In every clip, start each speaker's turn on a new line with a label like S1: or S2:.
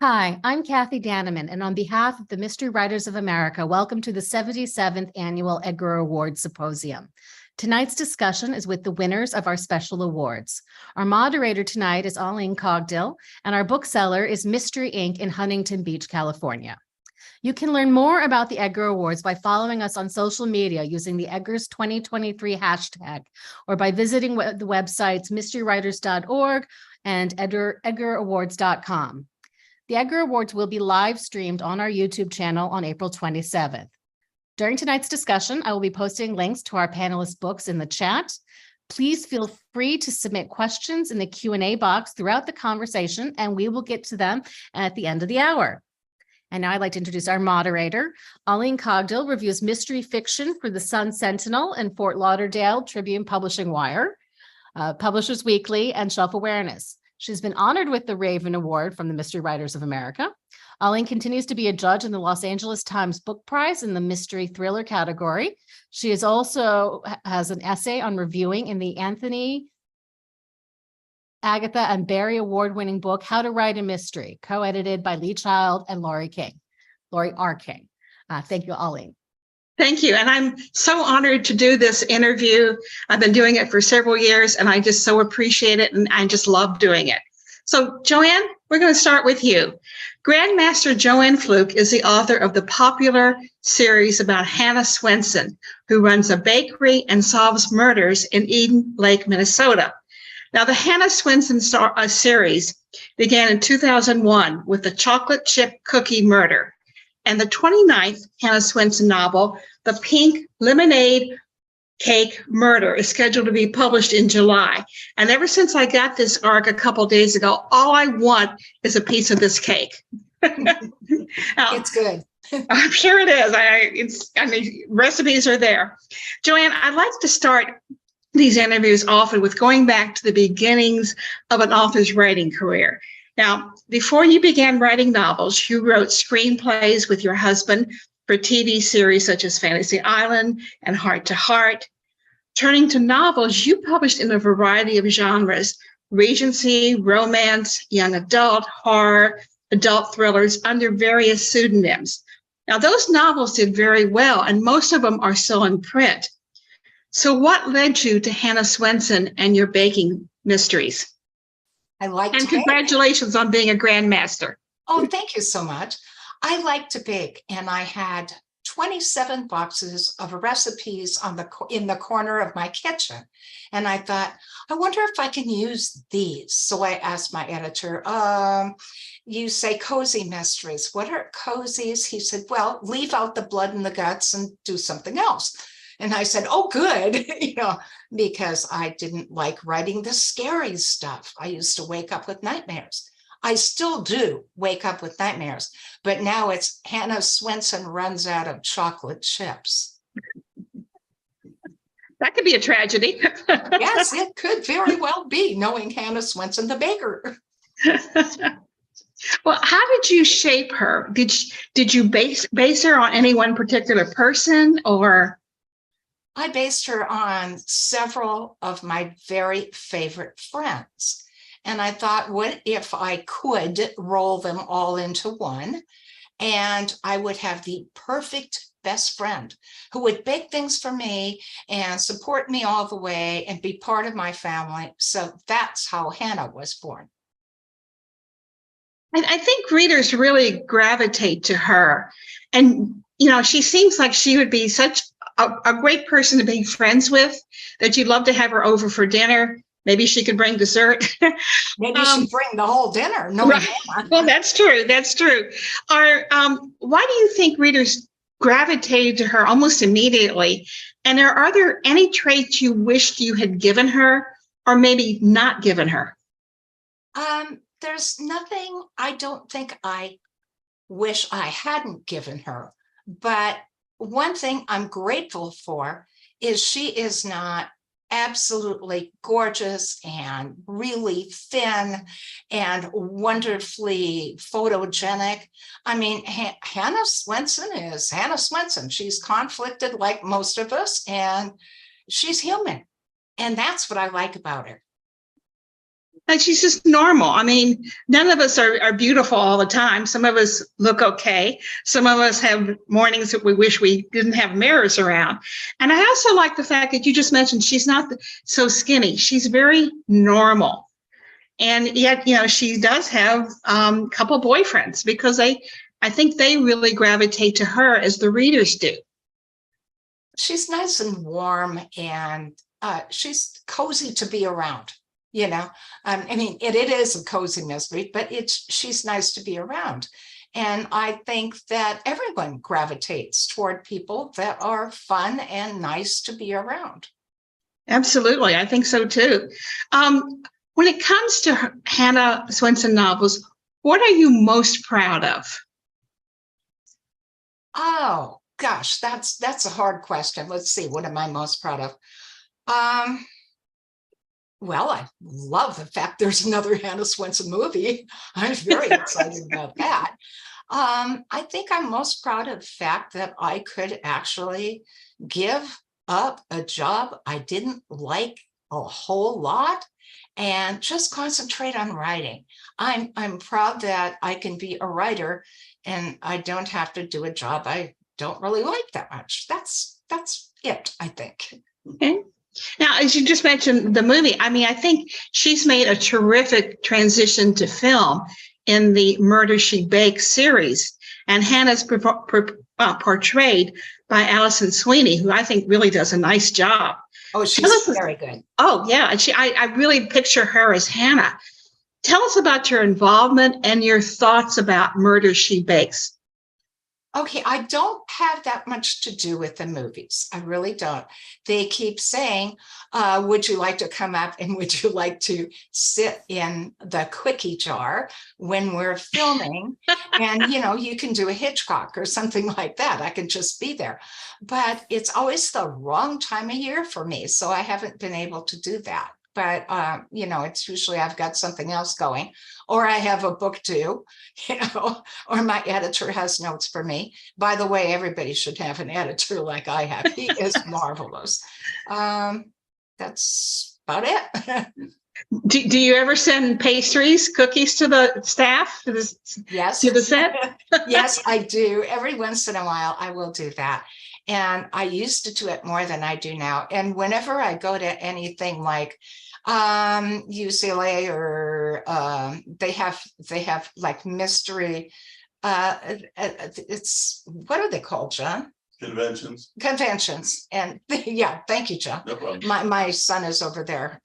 S1: Hi, I'm Kathy Danneman, and on behalf of the Mystery Writers of America, welcome to the 77th Annual Edgar Awards Symposium. Tonight's discussion is with the winners of our special awards. Our moderator tonight is Oline Cogdill, and our bookseller is Mystery Inc. in Huntington Beach, California. You can learn more about the Edgar Awards by following us on social media using the Edgar's 2023 hashtag, or by visiting the websites mysterywriters.org and edgarawards.com. The Edgar Awards will be live streamed on our YouTube channel on April 27th. During tonight's discussion, I will be posting links to our panelists' books in the chat. Please feel free to submit questions in the Q&A box throughout the conversation, and we will get to them at the end of the hour. And now I'd like to introduce our moderator. Oline Cogdill reviews mystery fiction for the Sun Sentinel and Fort Lauderdale Tribune Publishing Wire, Publishers Weekly, and Shelf Awareness. She's been honored with the Raven Award from the Mystery Writers of America. Oline continues to be a judge in the Los Angeles Times Book Prize in the mystery thriller category. She is also has an essay on reviewing in the Anthony, Agatha, and Barry award-winning book, How to Write a Mystery, co-edited by Lee Child and Laurie R. King. Thank you, Oline.
S2: Thank you. And I'm so honored to do this interview. I've been doing it for several years, and I just so appreciate it, and I just love doing it. So, Joanne, we're going to start with you. Grandmaster Joanne Fluke is the author of the popular series about Hannah Swenson, who runs a bakery and solves murders in Eden Lake, Minnesota. Now, the Hannah Swenson series began in 2001 with the chocolate chip cookie murder. And the 29th Hannah Swenson novel, The Pink Lemonade Cake Murder, is scheduled to be published in July. And ever since I got this arc a couple days ago, all I want is a piece of this cake.
S3: It's good.
S2: I'm sure it is. I mean, recipes are there. Joanne, I'd like to start these interviews often with going back to the beginnings of an author's writing career. Now, before you began writing novels, you wrote screenplays with your husband for TV series such as Fantasy Island and Heart to Heart. Turning to novels, you published in a variety of genres: Regency, romance, young adult, horror, adult thrillers, under various pseudonyms. Now, those novels did very well, and most of them are still in print. So what led you to Hannah Swenson and your baking mysteries?
S3: I like to bake.
S2: Congratulations on being a grandmaster.
S3: Oh, thank you so much. I like to bake, and I had 27 boxes of recipes in the corner of my kitchen. And I thought, I wonder if I can use these. So I asked my editor, you say cozy mysteries. What are cozies? He said, well, leave out the blood and the guts and do something else. And I said, oh, good, because I didn't like writing the scary stuff. I used to wake up with nightmares. I still do wake up with nightmares, but now it's Hannah Swenson runs out of chocolate chips.
S2: That could be a tragedy.
S3: Yes, it could very well be, knowing Hannah Swenson, the baker.
S2: Well, how did you shape her? Did you base her on any one particular person, or?
S3: I based her on several of my very favorite friends. And I thought, what if I could roll them all into one, and I would have the perfect best friend who would bake things for me and support me all the way and be part of my family. So that's how Hannah was born.
S2: I think readers really gravitate to her. And, she seems like she would be such a great person to be friends with, that you'd love to have her over for dinner. Maybe she could bring dessert.
S3: Maybe she'd bring the whole dinner. No,
S2: right. Well, that's true. That's true. Why do you think readers gravitated to her almost immediately? And are there any traits you wished you had given her, or maybe not given her?
S3: There's nothing I don't think I wish I hadn't given her. But one thing I'm grateful for is she is not absolutely gorgeous and really thin and wonderfully photogenic. I mean, Hannah Swenson is Hannah Swenson. She's conflicted like most of us, and she's human. And that's what I like about her.
S2: Like she's just normal. I mean, none of us are beautiful all the time. Some of us look okay. Some of us have mornings that we wish we didn't have mirrors around. And I also like the fact that you just mentioned she's not so skinny. She's very normal. And yet, she does have a couple boyfriends because I think they really gravitate to her as the readers do.
S3: She's nice and warm, and she's cozy to be around. I mean, it is a cozy mystery, but she's nice to be around. And I think that everyone gravitates toward people that are fun and nice to be around.
S2: Absolutely. I think so too. When it comes to Hannah Swensen novels, what are you most proud of?
S3: Oh, gosh, that's a hard question. Let's see. What am I most proud of? Well, I love the fact there's another Hannah Swensen movie. I'm very excited about that. I think I'm most proud of the fact that I could actually give up a job I didn't like a whole lot and just concentrate on writing. I'm proud that I can be a writer and I don't have to do a job I don't really like that much. That's it, I think.
S2: Okay. Now, as you just mentioned the movie, I mean, I think she's made a terrific transition to film in the Murder, She Bakes series. And Hannah's portrayed by Alison Sweeney, who I think really does a nice job.
S3: Oh, she's very good.
S2: Oh, yeah. And I really picture her as Hannah. Tell us about your involvement and your thoughts about Murder, She Bakes.
S3: Okay, I don't have that much to do with the movies. I really don't. They keep saying, would you like to come up and would you like to sit in the quickie jar when we're filming? And, you can do a Hitchcock or something like that. I can just be there. But it's always the wrong time of year for me. So I haven't been able to do that. But, it's usually I've got something else going, or I have a book due, or my editor has notes for me. By the way, everybody should have an editor like I have. He is marvelous. That's about it.
S2: Do you ever send pastries, cookies to the staff,
S3: yes.
S2: to the set?
S3: Yes, I do. Every once in a while, I will do that. And I used to do it more than I do now. And whenever I go to anything like UCLA or they have like mystery, it's, what are they called, John? Conventions. And yeah, thank you, John.
S4: No problem.
S3: My son is over there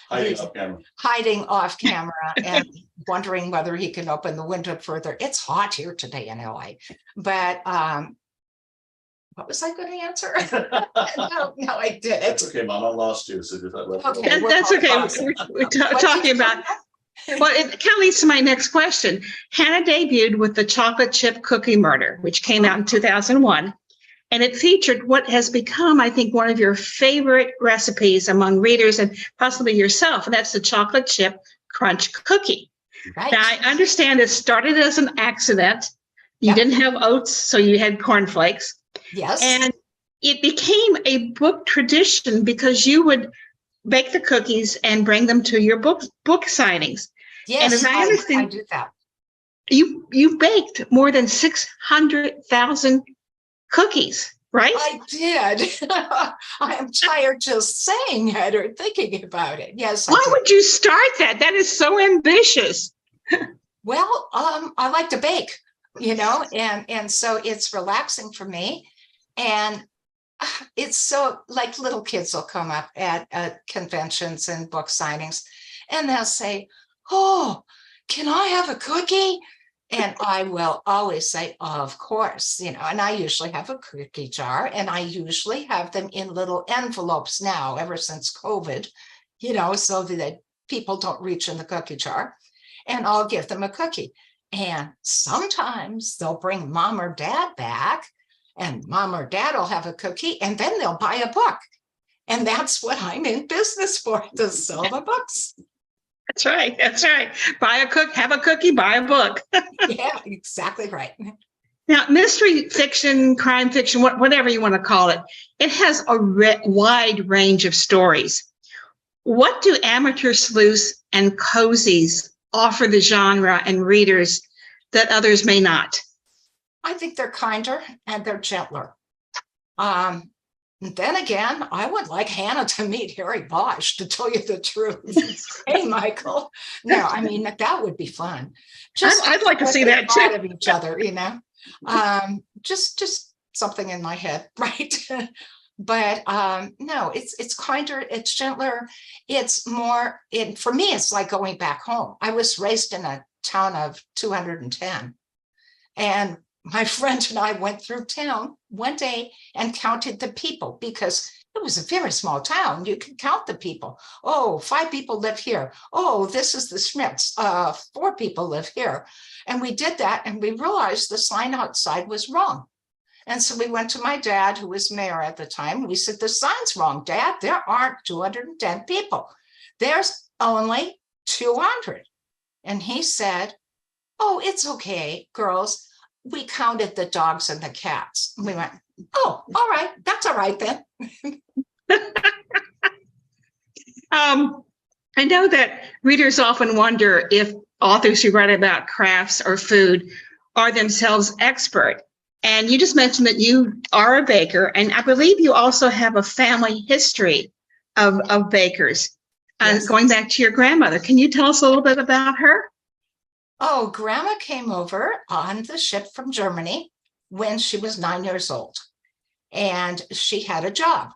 S4: Hiding off camera.
S3: And wondering whether he can open the window further. It's hot here today in LA. But what was I going to answer? No, I did.
S4: That's okay, Mom. I lost you. So just
S3: Okay,
S2: that's okay. We're talking about. Well, it kind of leads to my next question. Hannah debuted with the Chocolate Chip Cookie Murder, which came out in 2001. And it featured what has become, I think, one of your favorite recipes among readers and possibly yourself, and that's the chocolate chip crunch cookie.
S3: Right.
S2: Now, I understand it started as an accident. You didn't have oats, so you had cornflakes.
S3: Yes.
S2: And it became a book tradition because you would bake the cookies and bring them to your book signings.
S3: Yes,
S2: and as I understand,
S3: I do that.
S2: You baked more than 600,000 cookies, right?
S3: I did. I am tired just saying it or thinking about it. Yes.
S2: Why would you start that? That is so ambitious.
S3: Well, I like to bake, and so it's relaxing for me. And it's so like little kids will come up at conventions and book signings and they'll say, "Oh, can I have a cookie?" And I will always say, of course, and I usually have a cookie jar and I usually have them in little envelopes now ever since COVID, so that people don't reach in the cookie jar, and I'll give them a cookie. And sometimes they'll bring mom or dad back and mom or dad will have a cookie and then they'll buy a book. And that's what I'm in business for, to sell the books.
S2: That's right. Have a cookie, buy a book.
S3: Yeah, exactly right.
S2: Now, mystery fiction, crime fiction, whatever you want to call it, it has a wide range of stories. what do amateur sleuths and cozies offer the genre and readers that others may not?
S3: I think they're kinder and they're gentler. Then again, I would like Hannah to meet Harry Bosch, to tell you the truth. Hey, Michael. No, I mean, that would be fun.
S2: I'd like to see that too.
S3: Of each other, you know, just something in my head, right? But no, it's kinder, it's gentler, it's more. For me, it's like going back home. I was raised in a town of 210, and my friend and I went through town one day and counted the people, because it was a very small town. You could count the people. Oh, 5 people live here. Oh, this is the Schmitz. 4 people live here. And we did that, and we realized the sign outside was wrong. And so we went to my dad, who was mayor at the time. We said, the sign's wrong, Dad. There aren't 210 people. There's only 200. And he said, oh, it's okay, girls. We counted the dogs and the cats. We went, oh, all right. That's all right then.
S2: I know that readers often wonder if authors who write about crafts or food are themselves expert. And you just mentioned that you are a baker, and I believe you also have a family history of bakers,
S3: Yes.
S2: Going back to your grandmother. Can you tell us a little bit about her?
S3: Oh, Grandma came over on the ship from Germany when she was 9 years old, and she had a job.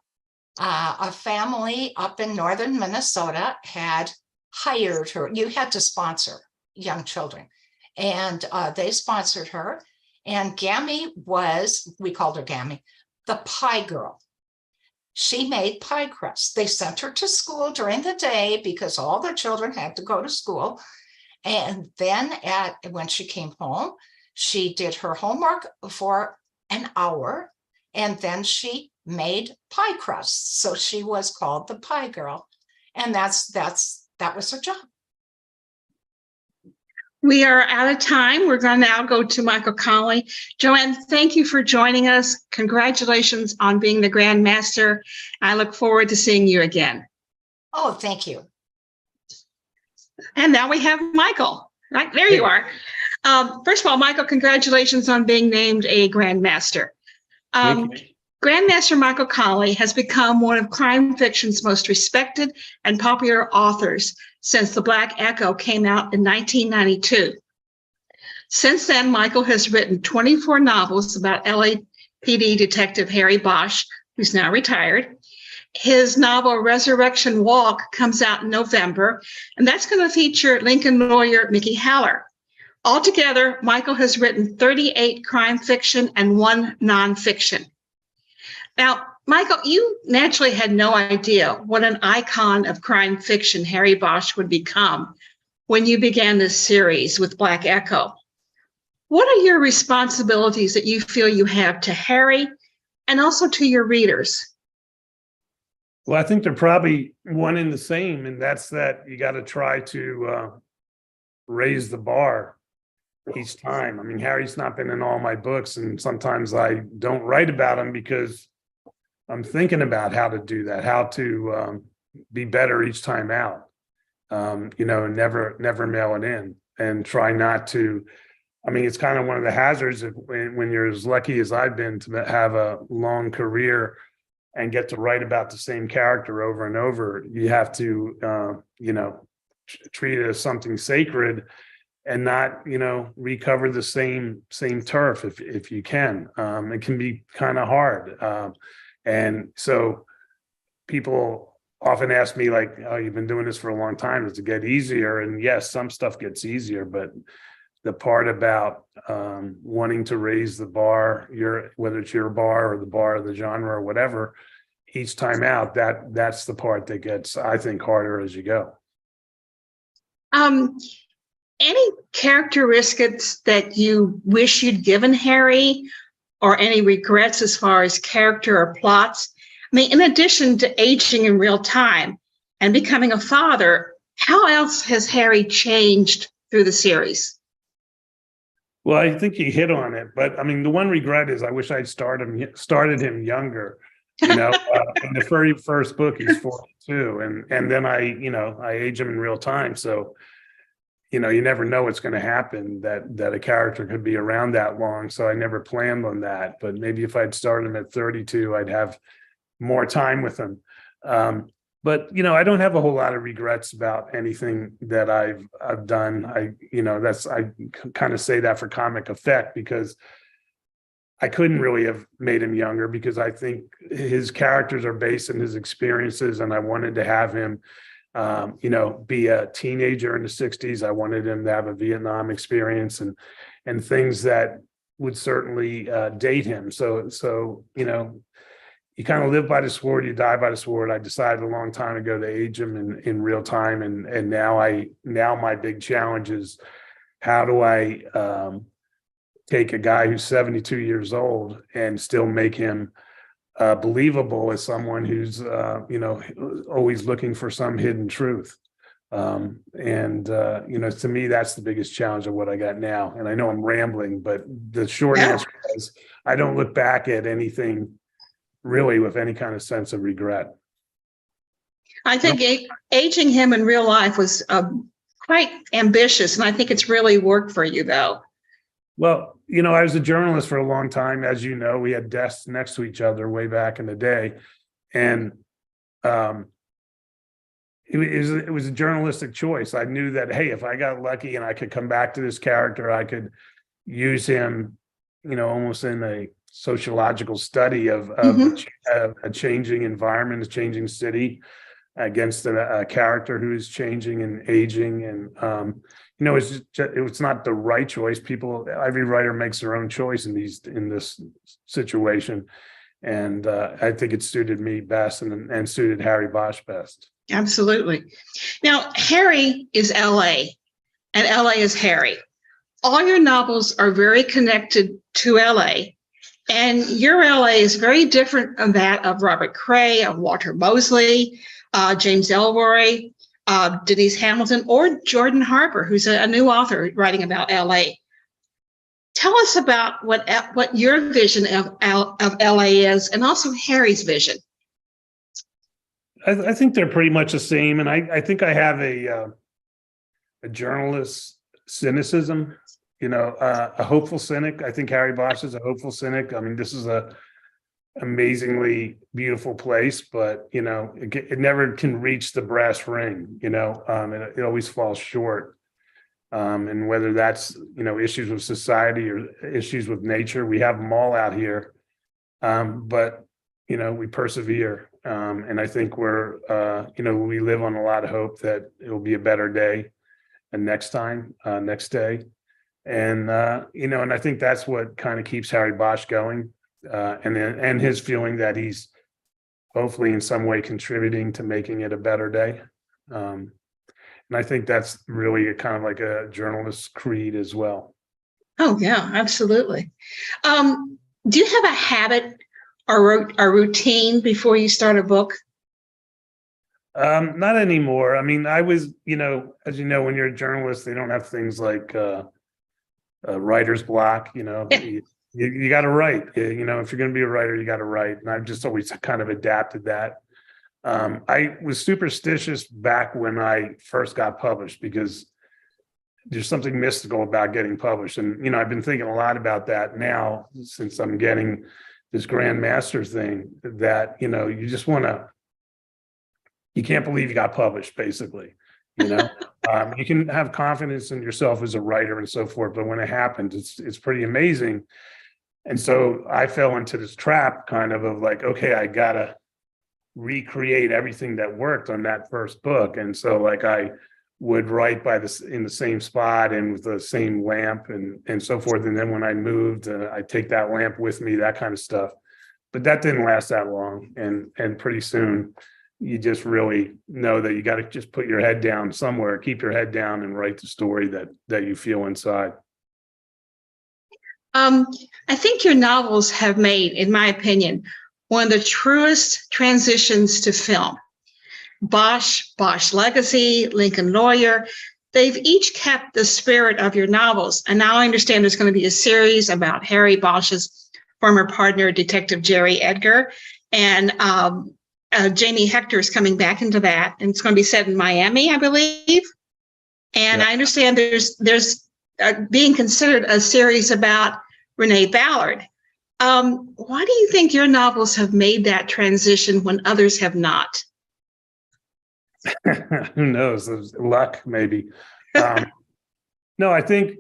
S3: A family up in northern Minnesota had hired her. You had to sponsor young children, and they sponsored her. And Gammy was, we called her Gammy, the pie girl. She made pie crusts. They sent her to school during the day because all the children had to go to school. And then when she came home, she did her homework for an hour, and then she made pie crusts. So she was called the pie girl. And that was her job.
S2: We are out of time. We're going to now go to Michael Connelly. Joanne, thank you for joining us. Congratulations on being the Grand Master. I look forward to seeing you again.
S3: Oh, thank you.
S2: And now we have Michael. Right, there you are. First of all, Michael, congratulations on being named a Grand Master. Grandmaster Michael Connelly has become one of crime fiction's most respected and popular authors since The Black Echo came out in 1992. Since then, Michael has written 24 novels about LAPD Detective Harry Bosch, who's now retired. His novel Resurrection Walk comes out in November, and that's going to feature Lincoln lawyer Mickey Haller. Altogether, Michael has written 38 crime fiction and 1 nonfiction. Now, Michael, you naturally had no idea what an icon of crime fiction Harry Bosch would become when you began this series with Black Echo. What are your responsibilities that you feel you have to Harry and also to your readers?
S5: Well, I think they're probably one and the same, and that's that you got to try to raise the bar each time. I mean, Harry's not been in all my books, and sometimes I don't write about him because I'm thinking about how to do that, how to be better each time out. Never mail it in, and try not to. I mean, it's kind of one of the hazards of when you're as lucky as I've been to have a long career and get to write about the same character over and over. You have to, treat it as something sacred and not, recover the same turf if you can. It can be kind of hard. And so people often ask me, like, oh, you've been doing this for a long time. Does it get easier? And yes, some stuff gets easier, but the part about wanting to raise the bar, whether it's your bar or the bar of the genre or whatever, each time out, that's the part that gets, I think, harder as you go.
S2: Any characteristics that you wish you'd given Harry, or any regrets as far as character or plots? I mean, in addition to aging in real time and becoming a father, how else has Harry changed through the series?
S5: Well, I think you hit on it, but I mean, the one regret is I wish I'd started him younger. In the very first book, he's 42, and then I age him in real time. So, you never know what's going to happen, that a character could be around that long. So I never planned on that. But maybe if I'd started him at 32, I'd have more time with him. But I don't have a whole lot of regrets about anything that I've done. I kind of say that for comic effect, because I couldn't really have made him younger, because I think his characters are based on his experiences, and I wanted to have him, be a teenager in the 60s. I wanted him to have a Vietnam experience and things that would certainly date him. So you kind of live by the sword, you die by the sword. I decided a long time ago to age him in real time, and now my big challenge is, how do I take a guy who's 72 years old and still make him believable as someone who's always looking for some hidden truth. To me, that's the biggest challenge of what I got now. And I know I'm rambling, but the short answer is I don't look back at anything really with any kind of sense of regret.
S2: I think aging him in real life was quite ambitious, and I think it's really worked for you, though.
S5: Well, I was a journalist for a long time. As you know, we had desks next to each other way back in the day. And it was a journalistic choice. I knew that, hey, if I got lucky and I could come back to this character, I could use him, almost in a sociological study of a changing environment, a changing city, against a character who is changing and aging. And it's not the right choice. Every writer makes their own choice in this situation, and I think it suited me best and suited Harry Bosch best.
S2: Absolutely. Now, Harry is LA, and LA is Harry. All your novels are very connected to LA, and your LA is very different from that of Robert Cray, of Walter Mosley, James Ellery, Denise Hamilton, or Jordan Harper, who's a new author writing about LA. Tell us about what your vision of LA is, and also Harry's vision.
S5: I think they're pretty much the same, and I think I have a journalist's cynicism, a hopeful cynic. I think Harry Bosch is a hopeful cynic. I mean, this is a amazingly beautiful place, but it never can reach the brass ring. It always falls short. And whether that's issues with society or issues with nature, we have them all out here. But we persevere, and I think we live on a lot of hope that it will be a better day, and next day, and and I think that's what kind of keeps Harry Bosch going. And his feeling that he's hopefully in some way contributing to making it a better day. And I think that's really a kind of like a journalist's creed as well.
S2: Oh, yeah, absolutely. Do you have a habit or a routine before you start a book?
S5: Not anymore. I mean, I was, as you know, when you're a journalist, they don't have things like writer's block, You got to write, if you're going to be a writer, you got to write. And I've just always kind of adapted that. I was superstitious back when I first got published, because there's something mystical about getting published. And, I've been thinking a lot about that now, since I'm getting this Grand Master thing, that, you just you can't believe you got published, basically. You can have confidence in yourself as a writer and so forth, but when it happens, it's pretty amazing. And so I fell into this trap kind of like, okay, I gotta recreate everything that worked on that first book. And so like I would write in the same spot and with the same lamp and so forth. And then when I moved, I'd take that lamp with me, that kind of stuff. But that didn't last that long. And pretty soon you just really know that you got to just put your head down somewhere, keep your head down and write the story that you feel inside.
S2: I think your novels have made, in my opinion, one of the truest transitions to film. Bosch Legacy, Lincoln Lawyer, they've each kept the spirit of your novels. And now I understand there's going to be a series about Harry Bosch's former partner, Detective Jerry Edgar. And Jamie Hector is coming back into that, and it's going to be set in Miami, I believe. And
S5: Yeah.
S2: I understand there's being considered a series about Renee Ballard. Why do you think your novels have made that transition when others have not?
S5: Who knows? There's luck, maybe. No, I think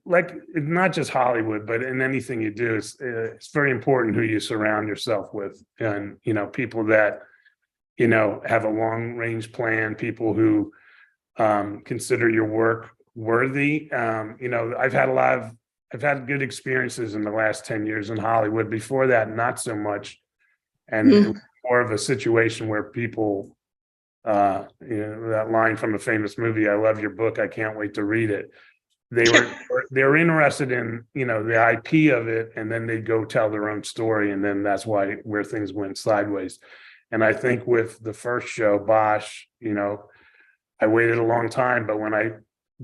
S5: like not just Hollywood, but in anything you do, it's very important who you surround yourself with, and people that have a long range plan, people who consider your work worthy. I've had good experiences in the last 10 years in Hollywood. Before that, not so much, and it was more of a situation where people. That line from a famous movie, "I love your book, I can't wait to read it." They were interested in, the IP of it, and then they'd go tell their own story. And then that's where things went sideways. And I think with the first show, Bosch, I waited a long time, but when I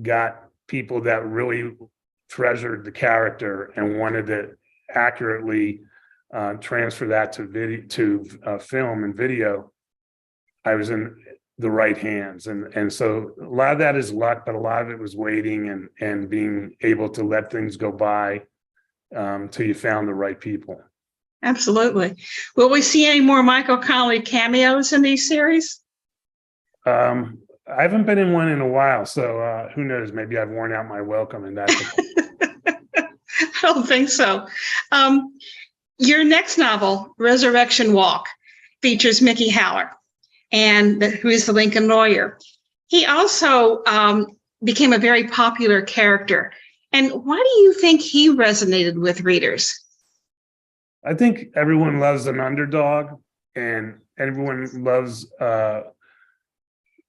S5: got people that really treasured the character and wanted to accurately transfer that to film and video, I was in the right hands. And so a lot of that is luck, but a lot of it was waiting and being able to let things go by till you found the right people.
S2: Absolutely. Will we see any more Michael Connelly cameos in these series?
S5: I haven't been in one in a while, so who knows? Maybe I've worn out my welcome in that.
S2: I don't think so. Your next novel, Resurrection Walk, features Mickey Haller, who is the Lincoln lawyer. He also became a very popular character. And why do you think he resonated with readers?
S5: I think everyone loves an underdog, and everyone loves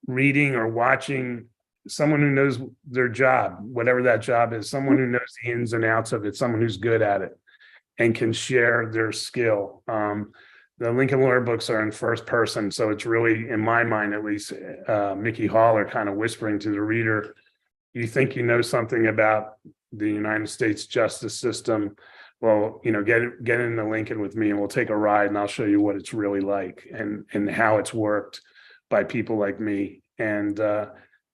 S5: reading or watching someone who knows their job, whatever that job is, someone who knows the ins and outs of it, someone who's good at it and can share their skill. The Lincoln Lawyer books are in first person, so it's really, in my mind at least, Mickey Haller kind of whispering to the reader, you think you know something about the United States justice system, well, get into Lincoln with me and we'll take a ride and I'll show you what it's really like and how it's worked by people like me. And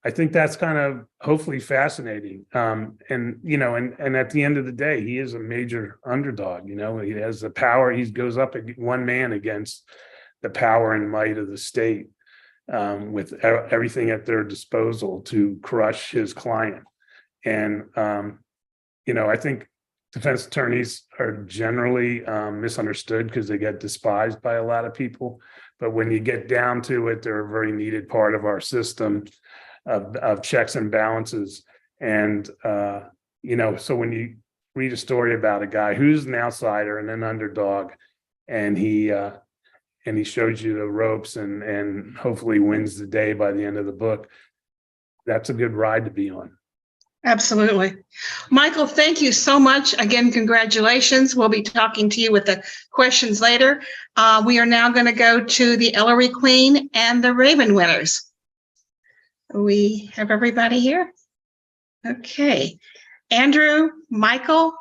S5: I think that's kind of hopefully fascinating. And at the end of the day, he is a major underdog. He has the power. He goes up one man against the power and might of the state with everything at their disposal to crush his client. And, I think defense attorneys are generally misunderstood because they get despised by a lot of people. But when you get down to it, they're a very needed part of our system of checks and balances. And, so when you read a story about a guy who's an outsider and an underdog, and he shows you the ropes and hopefully wins the day by the end of the book, that's a good ride to be on.
S2: Absolutely. Michael, thank you so much. Again, congratulations. We'll be talking to you with the questions later. We are now going to go to the Ellery Queen and the Raven winners. We have everybody here. Okay. Andrew, Walter,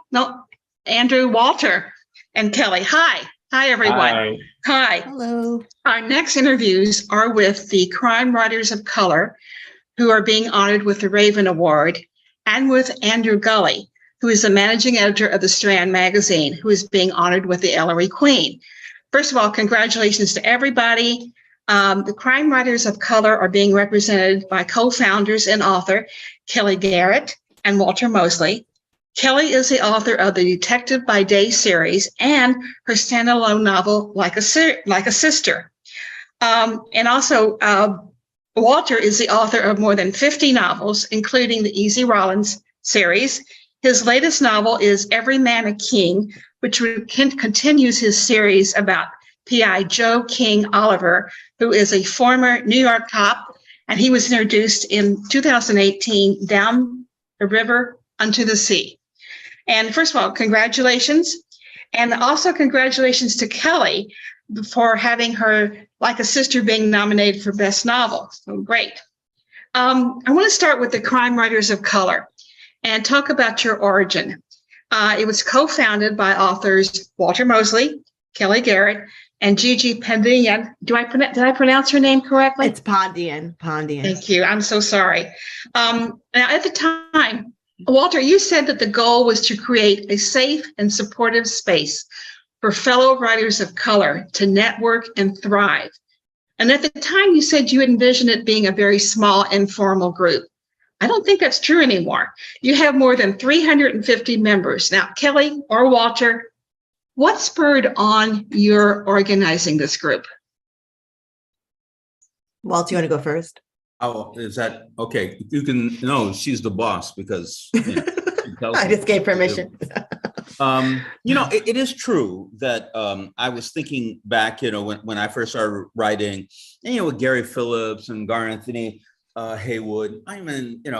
S2: and Kellye. Hi. Hi, everyone. Hi.
S1: Hello.
S2: Our next interviews are with the crime writers of color who are being honored with the Raven Award, and with Andrew Gulli, who is the managing editor of the Strand Magazine, who is being honored with the Ellery Queen. First of all, congratulations to everybody. The crime writers of color are being represented by co-founders and author Kellye Garrett and Walter Mosley. Kellye is the author of the Detective by Day series and her standalone novel, Like a Sister. And also, Walter is the author of more than 50 novels, including the Easy Rawlins series. His latest novel is Every Man a King, which continues his series about P.I. Joe King Oliver, who is a former New York cop, and he was introduced in 2018, Down the River Unto the Sea. And first of all, congratulations. And also congratulations to Kellye for having her Like a Sister being nominated for Best Novel. So great. I want to start with the crime writers of color and talk about your origin. It was co-founded by authors Walter Mosley, Kellye Garrett, and Gigi Pandian. Did I pronounce her name correctly?
S6: It's Pondian.
S2: Thank you. I'm so sorry. Now, at the time, Walter, you said that the goal was to create a safe and supportive space for fellow writers of color to network and thrive. And at the time, you said you envisioned it being a very small, informal group. I don't think that's true anymore. You have more than 350 members. Now, Kellye or Walter, what spurred on your organizing this group?
S6: Walt, you want to go first?
S7: Oh, is that okay? You can, no, she's the boss because
S6: I just gave permission.
S7: It is true that I was thinking back, when I first started writing, and with Gary Phillips and Gar Anthony Haywood. I mean, there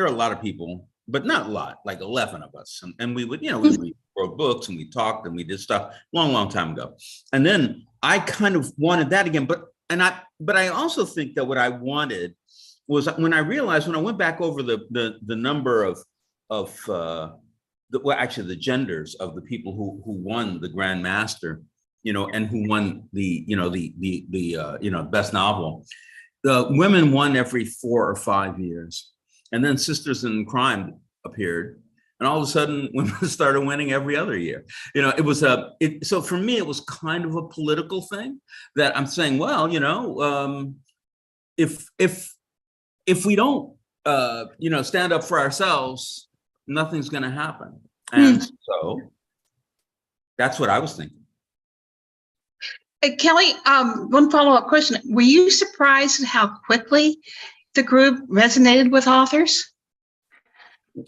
S7: are a lot of people, but not a lot, like 11 of us, and we would, we wrote books and we talked and we did stuff long time ago. And then I kind of wanted that again, but I also think that what I wanted was when I went back over the number of the genders of the people who won the Grand Master, and who won the best novel. The women won every 4 or 5 years, and then Sisters in Crime appeared, and all of a sudden women started winning every other year. It was so for me it was kind of a political thing that I'm saying, well, if we don't stand up for ourselves, nothing's going to happen. And so that's what I was thinking.
S2: Kellye, one follow-up question. Were you surprised at how quickly the group resonated with authors?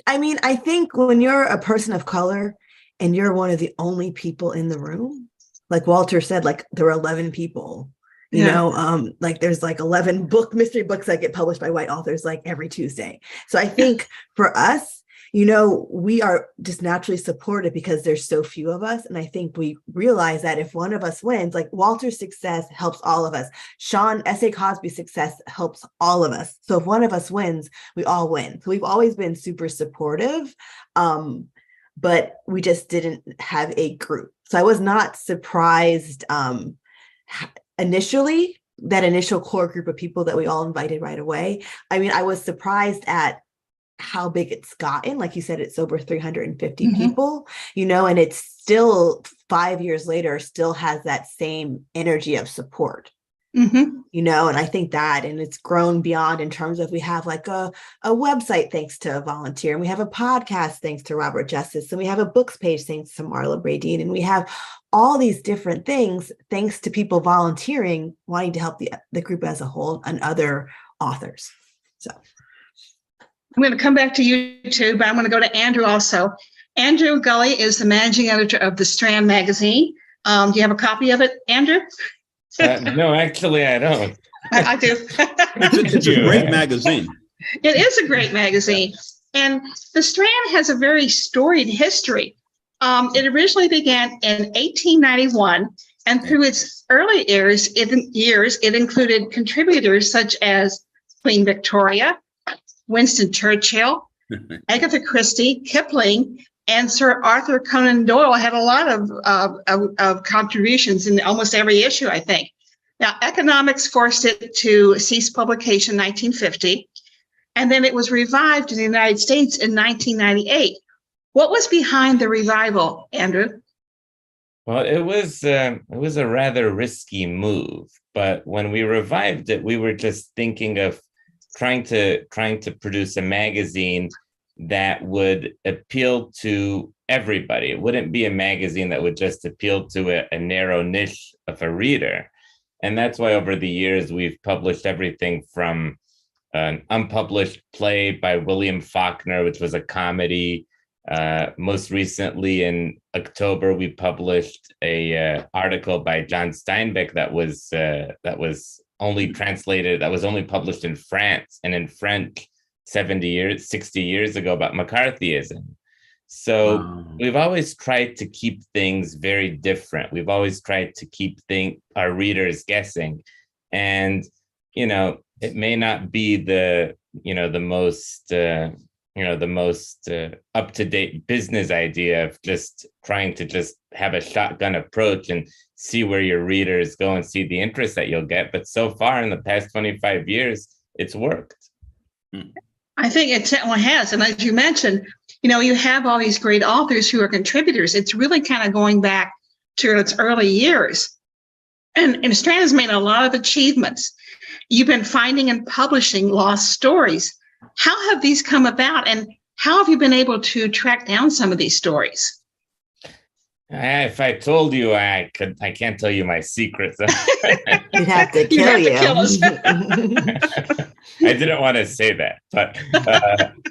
S6: I mean, I think when you're a person of color and you're one of the only people in the room, like Walter said, like there were 11 people, like there's like 11 mystery books that get published by white authors like every Tuesday. So I think for us, we are just naturally supported because there's so few of us. And I think we realize that if one of us wins, like Walter's success helps all of us. Sean S.A. Cosby's success helps all of us. So if one of us wins, we all win. So we've always been super supportive, but we just didn't have a group. So I was not surprised initially, that initial core group of people that we all invited right away. I mean, I was surprised at how big it's gotten. Like you said, it's over 350 people, and it's still 5 years later, still has that same energy of support, and I think that, and it's grown beyond in terms of we have like a website thanks to a volunteer, and we have a podcast thanks to Robert Justice, and we have a books page thanks to Marla Bradeen, and we have all these different things thanks to people volunteering, wanting to help the group as a whole and other authors. So
S2: I'm going to come back to you too, but I'm going to go to Andrew also. Andrew Gulli is the managing editor of the Strand Magazine. Do you have a copy of it, Andrew?
S8: No, actually, I don't.
S2: I do.
S7: It's a great magazine.
S2: It is a great magazine. And the Strand has a very storied history. It originally began in 1891, and through its early years, it included contributors such as Queen Victoria, Winston Churchill, Agatha Christie, Kipling, and Sir Arthur Conan Doyle had a lot of contributions in almost every issue, I think. Now, economics forced it to cease publication in 1950, and then it was revived in the United States in 1998. What was behind the revival, Andrew?
S8: Well, it was a rather risky move, but when we revived it, we were just thinking of trying to produce a magazine that would appeal to everybody. It wouldn't be a magazine that would just appeal to a narrow niche of a reader. And that's why over the years, we've published everything from an unpublished play by William Faulkner, which was a comedy. Most recently in October, we published a article by John Steinbeck that was only translated, that was only published in France and in French 60 years ago about McCarthyism. So we've always tried to keep things very different. We've always tried to keep our readers guessing. And, it may not be the most the most up-to-date business idea of just trying to just have a shotgun approach and see where your readers go and see the interest that you'll get. But so far in the past 25 years, it's worked.
S2: I think it certainly has. And as you mentioned, you have all these great authors who are contributors. It's really kind of going back to its early years. And Strand has made a lot of achievements. You've been finding and publishing lost stories. How have these come about, and how have you been able to track down some of these stories?
S8: If I told you, I can't tell you my secrets.
S6: You'd have to kill you.
S2: Kill us.
S8: I didn't want to say that, but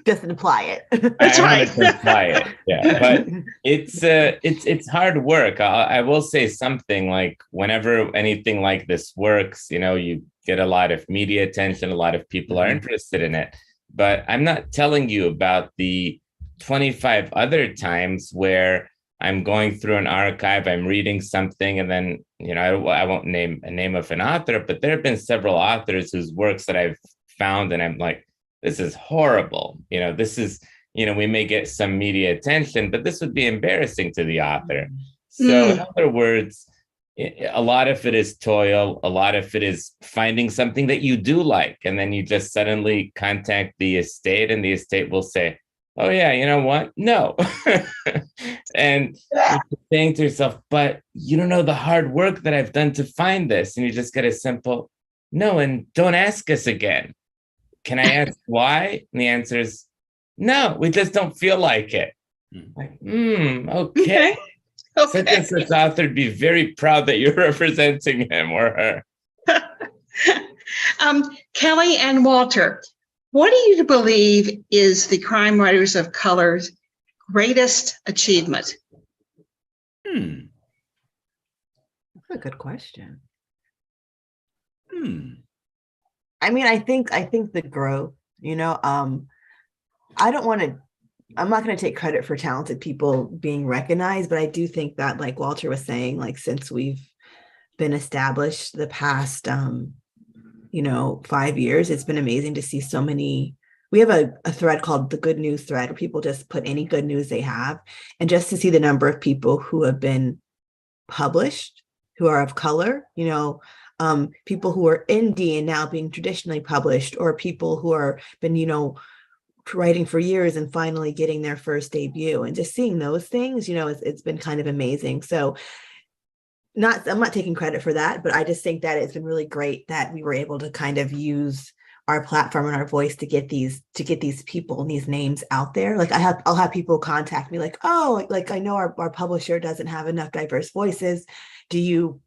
S6: just imply it.
S2: That's right.
S8: Imply it. Yeah, but it's hard work. I will say something like whenever anything like this works, you get a lot of media attention, a lot of people are interested in it. But I'm not telling you about the 25 other times where I'm going through an archive, I'm reading something, and then, I won't name a name of an author, but there have been several authors whose works that I've found, and I'm like, this is horrible. This is, we may get some media attention, but this would be embarrassing to the author. So in other words, a lot of it is toil. A lot of it is finding something that you do like. And then you just suddenly contact the estate, and the estate will say, oh yeah, you know what? No. And you're saying to yourself, but you don't know the hard work that I've done to find this. And you just get a simple, no, and don't ask us again. Can I ask why? And the answer is, no, we just don't feel like it. Like, okay. Such and such author would be very proud that you're representing him or her.
S2: Kellye and Walter, what do you believe is the crime writers of color's greatest achievement?
S6: That's a good question. I mean, I think the growth, I'm not going to take credit for talented people being recognized, but I do think that, like Walter was saying, like since we've been established the past, 5 years, it's been amazing to see so many. We have a thread called the Good News thread where people just put any good news they have. And just to see the number of people who have been published, who are of color, people who are indie and now being traditionally published, or people who are been, writing for years and finally getting their first debut, and just seeing those things, it's been kind of amazing. So I'm not taking credit for that, but I just think that it's been really great that we were able to kind of use our platform and our voice to get these people and these names out there. Like I'll have people contact me like, oh, like I know our publisher doesn't have enough diverse voices. Do you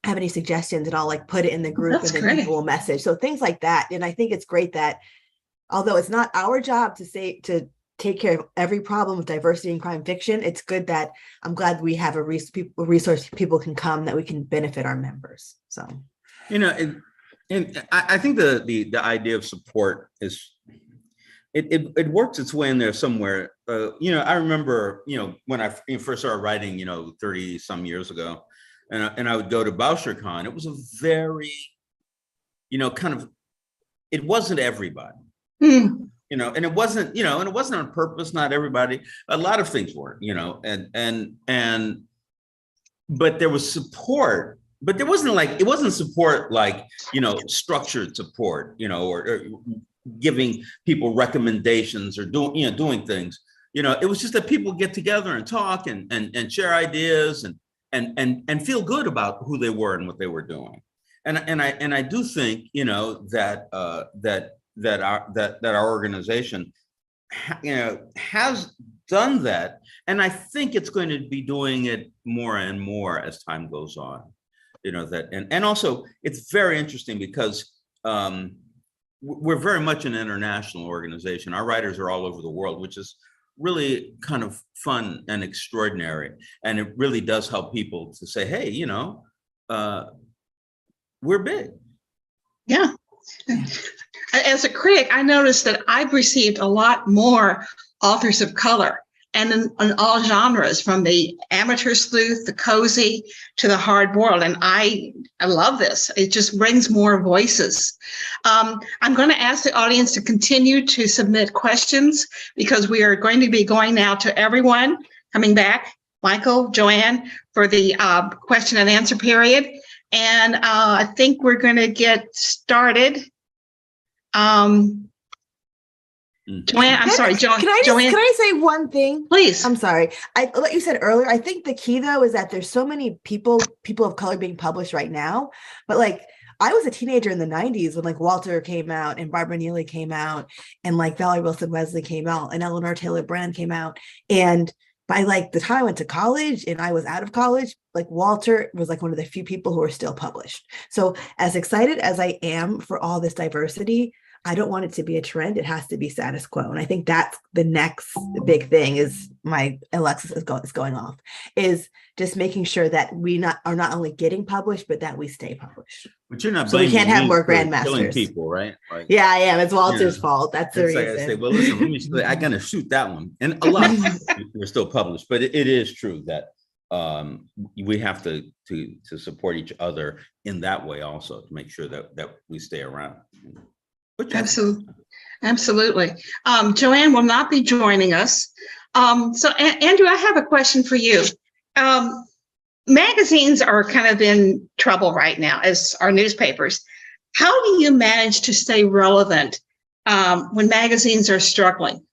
S6: have any suggestions? And I'll like put it in the group. That's and then great. People will message. So things like that. And I think it's great that although it's not our job to take care of every problem with diversity in crime fiction, it's good that I'm glad we have a resource people can come that we can benefit our members. So, and
S7: I think the idea of support is, it works its way in there somewhere. I remember, when I first started writing, 30 some years ago, and I would go to BoucherCon. It was a very, it wasn't everybody. And it wasn't, and it wasn't on purpose. Not everybody. A lot of things weren't, but there was support. But it wasn't support like, structured support, or giving people recommendations or doing things. It was just that people get together and talk and share ideas and feel good about who they were and what they were doing. And I do think, that our organization, has done that. And I think it's going to be doing it more and more as time goes on. And also it's very interesting because we're very much an international organization. Our writers are all over the world, which is really kind of fun and extraordinary. And it really does help people to say, hey, we're big.
S2: Yeah. As a critic, I noticed that I've received a lot more authors of color and in all genres, from the amateur sleuth, the cozy, to the hard boiled. And I love this. It just brings more voices. I'm going to ask the audience to continue to submit questions, because we are going to be going now to everyone coming back, Michael, Joanne, for the question and answer period. And I think we're going to get started. Joanne, I'm sorry, Joanne.
S6: Can I say one thing?
S2: Please.
S6: I'm sorry. Like you said earlier, I think the key though is that there's so many people of color being published right now. But like, I was a teenager in the 90s when like Walter came out and Barbara Neely came out and like Valerie Wilson Wesley came out and Eleanor Taylor Brand came out. And by like the time I went to college and I was out of college, like Walter was like one of the few people who are still published. So as excited as I am for all this diversity, I don't want it to be a trend. It has to be status quo. And I think that's the next big thing is my Alexis is going off, is just making sure that we are not only getting published, but that we stay published.
S7: But you're not
S6: so we can't have more grandmasters.
S7: Killing people, right? Like,
S6: yeah, I am. It's Walter's fault. That's the reason.
S7: Like I say, well, listen, I'm going to shoot that one. And a lot of we're still published, but it is true that we have to support each other in that way also, to make sure that we stay around.
S2: Absolutely. Joanne will not be joining us. So Andrew, I have a question for you. Magazines are kind of in trouble right now, as are newspapers. How do you manage to stay relevant when magazines are struggling?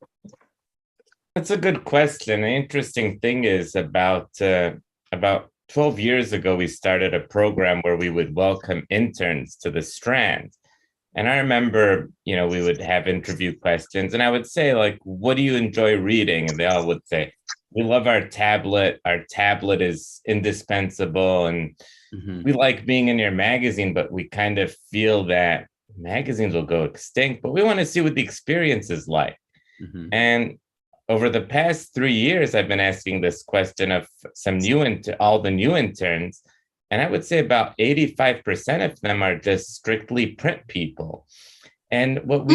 S8: That's a good question. The interesting thing is about 12 years ago, we started a program where we would welcome interns to the Strand. And I remember, we would have interview questions and I would say, like, what do you enjoy reading? And they all would say, we love our tablet. Our tablet is indispensable. And we like being in your magazine, but we kind of feel that magazines will go extinct, but we want to see what the experience is like. And over the past 3 years, I've been asking this question of all the new interns. And I would say about 85% of them are just strictly print people. And what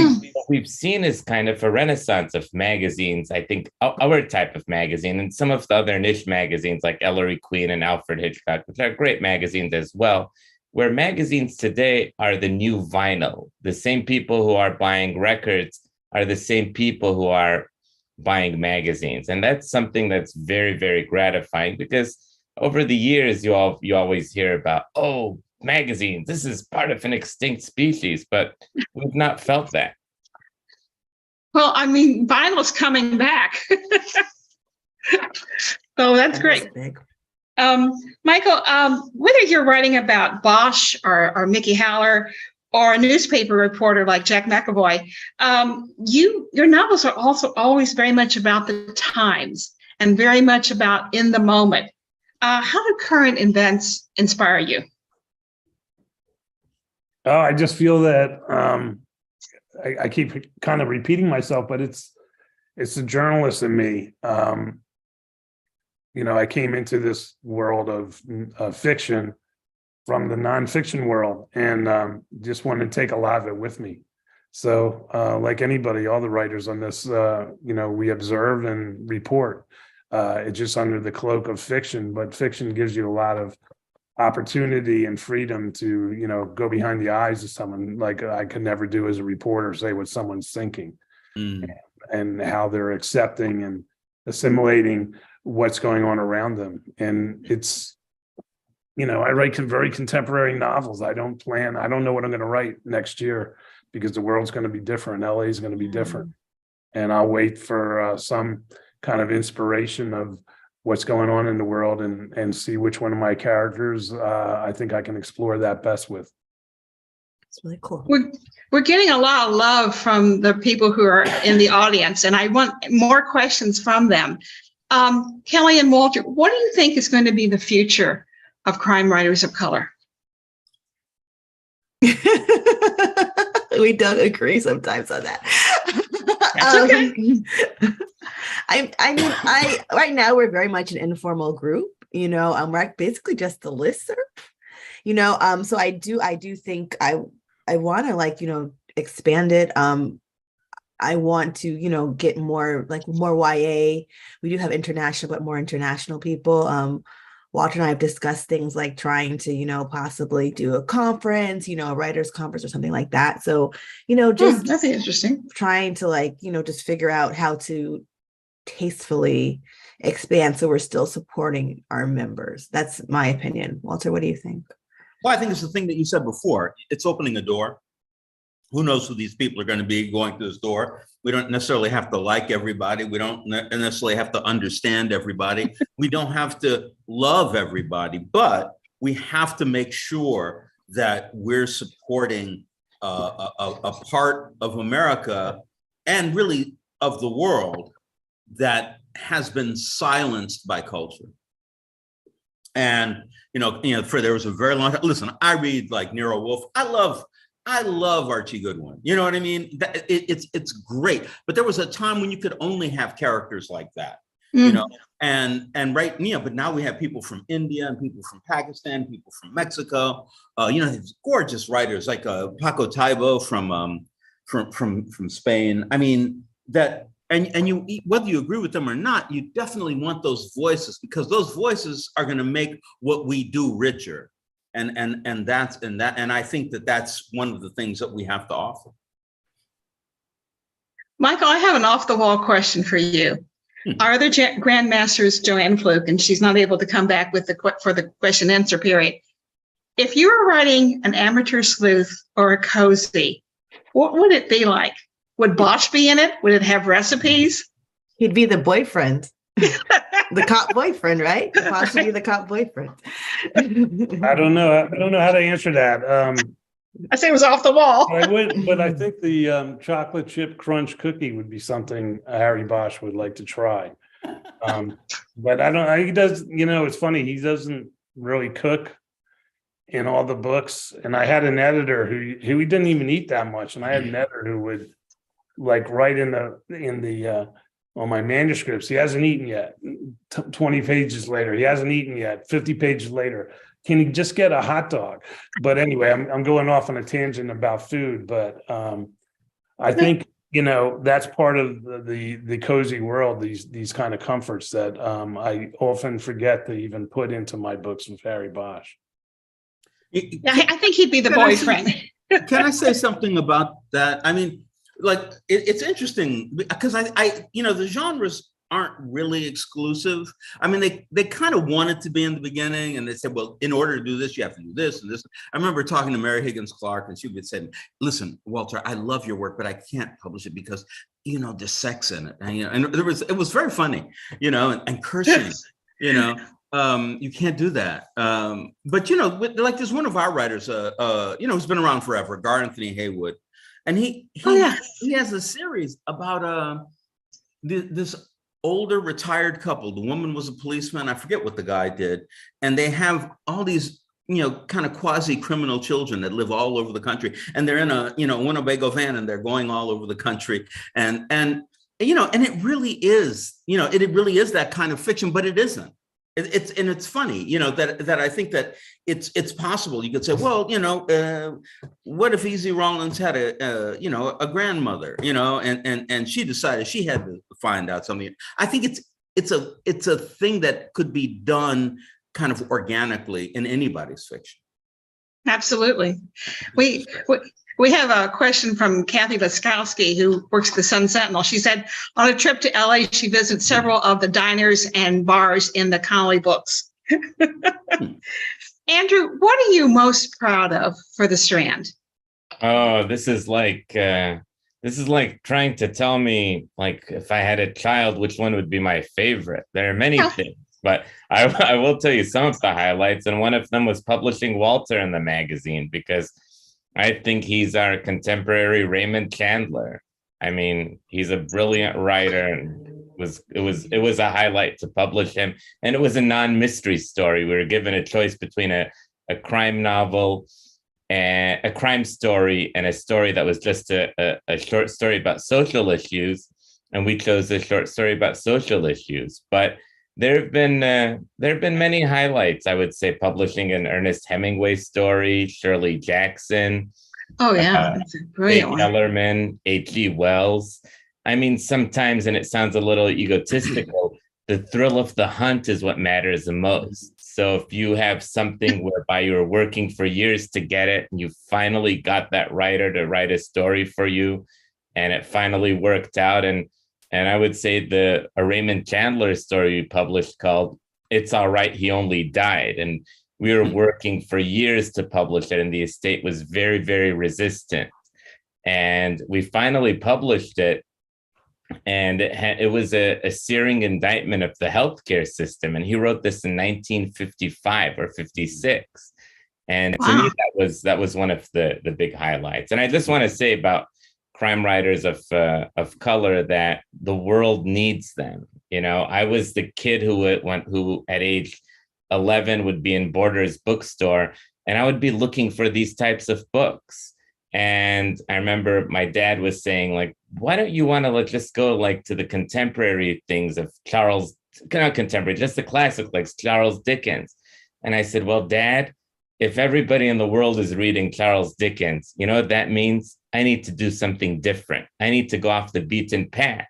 S8: we've seen is kind of a renaissance of magazines. I think our type of magazine and some of the other niche magazines like Ellery Queen and Alfred Hitchcock, which are great magazines as well, where magazines today are the new vinyl. The same people who are buying records are the same people who are buying magazines. And that's something that's very, very gratifying, because over the years, you always hear about, oh, magazines, this is part of an extinct species, but we've not felt that.
S2: Well, I mean, vinyl's coming back. So that's great. Michael, whether you're writing about Bosch or Mickey Haller or a newspaper reporter like Jack McAvoy, your novels are also always very much about the times and very much about in the moment. How do current events inspire you?
S5: Oh, I just feel that I keep kind of repeating myself, but it's the journalist in me. I came into this world of fiction from the nonfiction world, and just wanted to take a lot of it with me. So, like anybody, all the writers on this, we observe and report. It's just under the cloak of fiction, but fiction gives you a lot of opportunity and freedom to, go behind the eyes of someone, like I could never do as a reporter, say what someone's thinking and how they're accepting and assimilating what's going on around them. And it's, I write very contemporary novels. I don't know what I'm going to write next year, because the world's going to be different. LA is going to be different. And I'll wait for some kind of inspiration of what's going on in the world and see which one of my characters I think I can explore that best with.
S6: It's really cool.
S2: We're getting a lot of love from the people who are in the audience, and I want more questions from them. Kellye and Walter, what do you think is going to be the future of crime writers of color?
S6: We don't agree sometimes on that.
S2: That's okay.
S6: I right now we're very much an informal group. I'm basically just the listserv. So I do think I want to expand it. I want to, get more YA. We do have international, but more international people. Walter and I have discussed things like trying to, possibly do a conference, a writers conference or something like that. So, just
S2: that'd be interesting.
S6: Trying to just figure out how to tastefully expand so we're still supporting our members. That's my opinion. Walter, what do you think?
S7: Well, I think it's the thing that you said before. It's opening a door. Who knows who these people are going to be going through this door? We don't necessarily have to like everybody. We don't necessarily have to understand everybody. We don't have to love everybody, but we have to make sure that we're supporting a part of America and really of the world that has been silenced by culture. And, there was a very long time. Listen, I read like Nero Wolfe. I love Archie Goodwin. You know what I mean? It's great. But there was a time when you could only have characters like that, and right, but now we have people from India and people from Pakistan, people from Mexico, these gorgeous writers like Paco Taibo from Spain. I mean, that and you, whether you agree with them or not, you definitely want those voices, because those voices are going to make what we do richer. And I think that's one of the things that we have to offer.
S2: Michael, I have an off-the-wall question for you. Our other grandmaster's Joanne Fluke, and she's not able to come back for the question answer period. If you were writing an amateur sleuth or a cozy, what would it be like? Would Bosch be in it? Would it have recipes?
S6: He'd be the boyfriend. The cop boyfriend, right? Possibly the cop boyfriend.
S5: I don't know how to answer that.
S2: I say it was off the wall.
S5: I would, but I think the chocolate chip crunch cookie would be something Harry Bosch would like to try. But he does, it's funny. He doesn't really cook in all the books. And I had an editor who he didn't even eat that much. And I had an editor who would write in the on my manuscripts, he hasn't eaten yet. 20 pages later, he hasn't eaten yet. 50 pages later, can he just get a hot dog? But anyway, I'm going off on a tangent about food. But I think that's part of the cozy world. These kind of comforts that I often forget to even put into my books with Harry Bosch.
S2: Yeah, I think he'd be the boyfriend.
S7: Can I say something about that? I mean, it's interesting because the genres aren't really exclusive. I mean, they kind of wanted to be in the beginning, and they said, well, in order to do this, you have to do this and this. I remember talking to Mary Higgins Clark, and she would say, listen, Walter, I love your work, but I can't publish it because there's sex in it, and it was very funny, and cursing, you can't do that. But there's one of our writers, who's been around forever, Garrett Anthony Haywood. And he has a series about this older retired couple. The woman was a policeman. I forget what the guy did. And they have all these, kind of quasi-criminal children that live all over the country. And they're in a, Winnebago van, and they're going all over the country. And it really is, it really is that kind of fiction, but it isn't. It's funny, that I think that it's possible. You could say, well, what if Easy Rawlins had a grandmother, and she decided she had to find out something. I think it's a thing that could be done kind of organically in anybody's fiction.
S2: Absolutely. We have a question from Kathy Laskowski, who works at the Sun Sentinel. She said, on a trip to LA, she visited several of the diners and bars in the Connelly books. Andrew, what are you most proud of for the Strand?
S8: Oh, this is like trying to tell me, if I had a child, which one would be my favorite. There are many things, but I will tell you some of the highlights. And one of them was publishing Walter in the magazine, because I think he's our contemporary Raymond Chandler. I mean, he's a brilliant writer, and it was a highlight to publish him. And it was a non-mystery story. We were given a choice between a crime novel, and a crime story, and a story that was just a short story about social issues. And we chose a short story about social issues. But there have been many highlights. I would say publishing an Ernest Hemingway story, Shirley Jackson,
S2: Oh yeah, that's a brilliant one.
S8: Ellerman, H.G. Wells. I mean, sometimes, and it sounds a little egotistical, the thrill of the hunt is what matters the most. So if you have something whereby you were working for years to get it, and you finally got that writer to write a story for you, and it finally worked out. And I would say a Raymond Chandler story we published called "It's All Right, He Only Died." And we were working for years to publish it, and the estate was very, very resistant. And we finally published it. And it was a searing indictment of the healthcare system. And he wrote this in 1955 or 56. And to me, that was one of the big highlights. And I just want to say about crime writers of color that the world needs them. You know, I was the kid who at age 11 would be in Borders bookstore, and I would be looking for these types of books. And I remember my dad was saying, like, why don't you want to just go like to the contemporary things of not contemporary, just the classic, like Charles Dickens. And I said, well, Dad, if everybody in the world is reading Charles Dickens, you know what that means? I need to do something different. I need to go off the beaten path.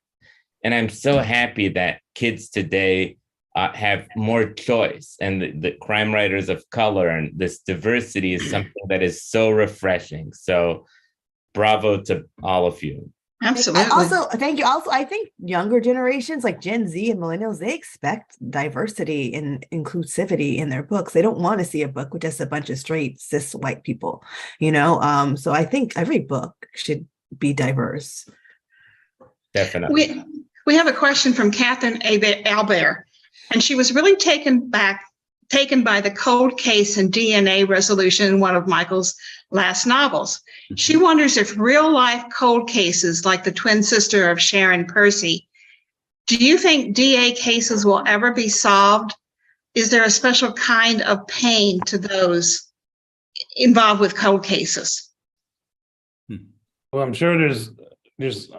S8: And I'm so happy that kids today have more choice, and the crime writers of color and this diversity is something that is so refreshing. So bravo to all of you.
S2: Absolutely.
S6: Thank you. Also, I think younger generations like Gen Z and millennials, they expect diversity and inclusivity in their books. They don't want to see a book with just a bunch of straight cis white people, you know? So I think every book should be diverse.
S8: Definitely.
S2: We have a question from Catherine Albert. And she was really taken by the cold case and DNA resolution in one of Michael's last novels. She wonders if real life cold cases like the twin sister of Sharon Percy, do you think DA cases will ever be solved? Is there a special kind of pain to those involved with cold cases?
S5: Well, I'm sure there's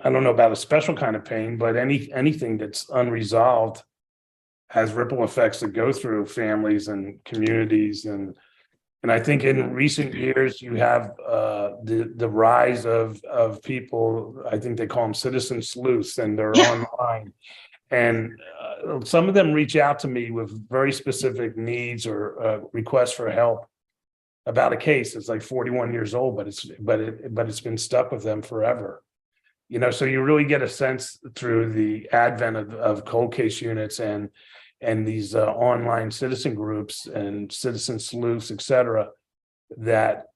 S5: I don't know about a special kind of pain, but anything that's unresolved has ripple effects that go through families and communities. And I think in recent years, you have the rise of people, I think they call them citizen sleuths, and they're online. And some of them reach out to me with very specific needs or requests for help about a case. It's like 41 years old, but it's been stuck with them forever. You know, so you really get a sense through the advent of cold case units and these online citizen groups and citizen sleuths, et cetera, that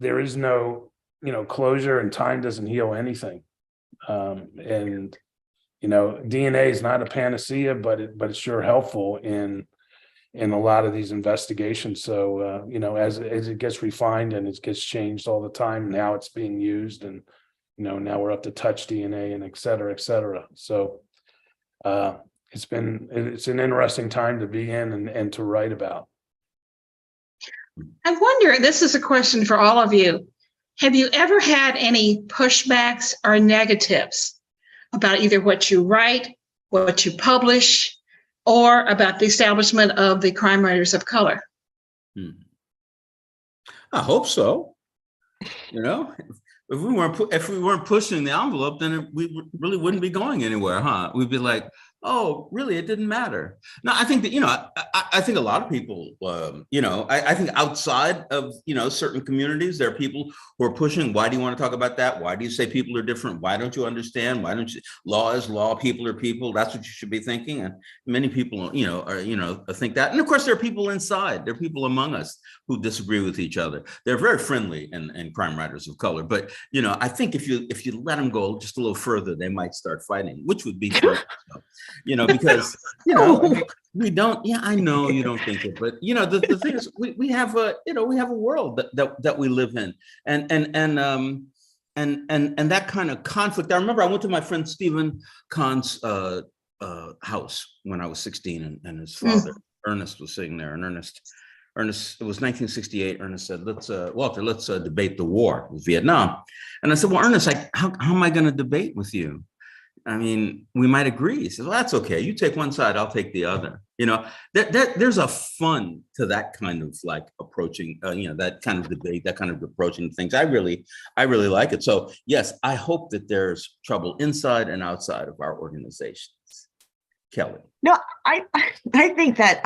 S5: there is no, closure, and time doesn't heal anything. And, DNA is not a panacea, but it's sure helpful in a lot of these investigations. So, as it gets refined and it gets changed all the time, now it's being used, and, now we're up to touch DNA and et cetera, et cetera. So, it's an interesting time to be in and to write about.
S2: I wonder, this is a question for all of you. Have you ever had any pushbacks or negatives about either what you write, what you publish, or about the establishment of the crime writers of color?
S7: I hope so. If we weren't pushing the envelope, then we really wouldn't be going anywhere, huh? We'd be like, oh, really? It didn't matter. No, I think that, I think a lot of people, I think outside of, certain communities, there are people who are pushing, why do you want to talk about that? Why do you say people are different? Why don't you understand? Why don't you, law is law, people are people. That's what you should be thinking. And many people, think that. And of course, there are people inside, there are people among us who disagree with each other. They're very friendly in crime writers of color. But, I think if you let them go just a little further, they might start fighting, which would be fun. Because, we don't, I know you don't think it, but, the thing is, we have a world that we live in, and that kind of conflict. I remember I went to my friend Stephen Kahn's house when I was 16, and his father, Ernest, was sitting there, and Ernest, it was 1968. Ernest said, Walter, let's debate the war with Vietnam. And I said, well, Ernest, how am I going to debate with you? I mean, we might agree. He says, well, that's okay. You take one side, I'll take the other. You know, there's a fun to that kind of like approaching, that kind of debate, that kind of approaching things. I really like it. So yes, I hope that there's trouble inside and outside of our organizations. Kellye.
S6: No, I think that